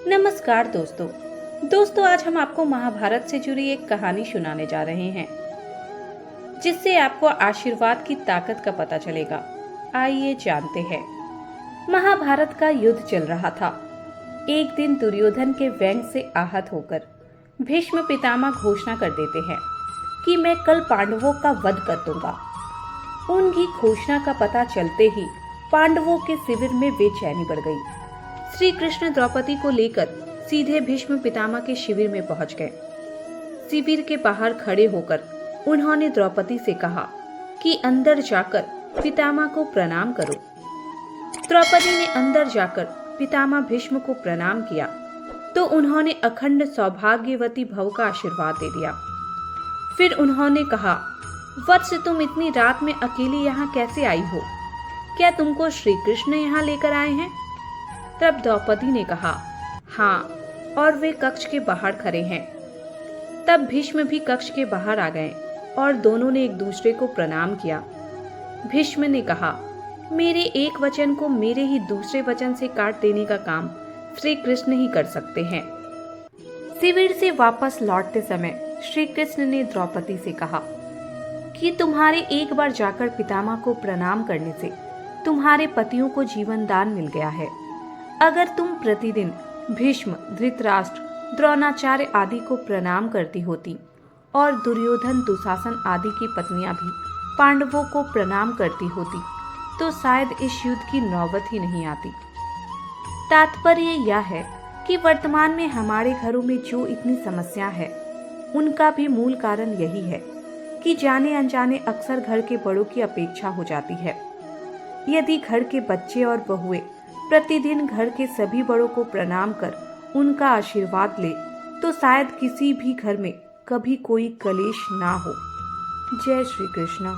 नमस्कार दोस्तों आज हम आपको महाभारत से जुड़ी एक कहानी सुनाने जा रहे हैं जिससे आपको आशीर्वाद की ताकत का पता चलेगा। आइए जानते हैं। महाभारत का युद्ध चल रहा था। एक दिन दुर्योधन के व्यंग से आहत होकर भीष्म पितामह घोषणा कर देते हैं कि मैं कल पांडवों का वध कर दूंगा। उनकी घोषणा का पता चलते ही पांडवों के शिविर में बेचैनी बढ़ गई। श्री कृष्ण द्रौपदी को लेकर सीधे भीष्म पितामह के शिविर में पहुंच गए। शिविर के बाहर खड़े होकर उन्होंने द्रौपदी से कहा कि अंदर जाकर पितामह को प्रणाम करो। द्रौपदी ने अंदर जाकर पितामह भीष्म को प्रणाम किया तो उन्होंने अखंड सौभाग्यवती भव का आशीर्वाद दे दिया। फिर उन्होंने कहा, वत्स तुम इतनी रात में अकेली यहाँ कैसे आई हो? क्या तुमको श्री कृष्ण यहाँ लेकर आए हैं? तब द्रौपदी ने कहा, हाँ, और वे कक्ष के बाहर खड़े हैं। तब भीष्म भी कक्ष के बाहर आ गए और दोनों ने एक दूसरे को प्रणाम किया। भीष्म ने कहा, मेरे एक वचन को मेरे ही दूसरे वचन से काट देने का काम श्री कृष्ण ही कर सकते हैं। शिविर से वापस लौटते समय श्री कृष्ण ने द्रौपदी से कहा कि तुम्हारे एक बार जाकर पितामह को प्रणाम करने से तुम्हारे पतियों को जीवन दान मिल गया है। अगर तुम प्रतिदिन भीष्म, धृतराष्ट्र, द्रोणाचार्य आदि को प्रणाम करती होती और दुर्योधन, दुशासन आदि की पत्नियां भी पांडवों को प्रणाम करती होती तो शायद इस युद्ध की नौबत ही नहीं आती। तात्पर्य यह है कि वर्तमान में हमारे घरों में जो इतनी समस्या है उनका भी मूल कारण यही है कि जाने अनजाने अक्सर घर के बड़ों की अपेक्षा हो जाती है। यदि घर के बच्चे और बहुएं प्रतिदिन घर के सभी बड़ों को प्रणाम कर उनका आशीर्वाद ले तो शायद किसी भी घर में कभी कोई कलेश ना हो। जय श्री कृष्ण।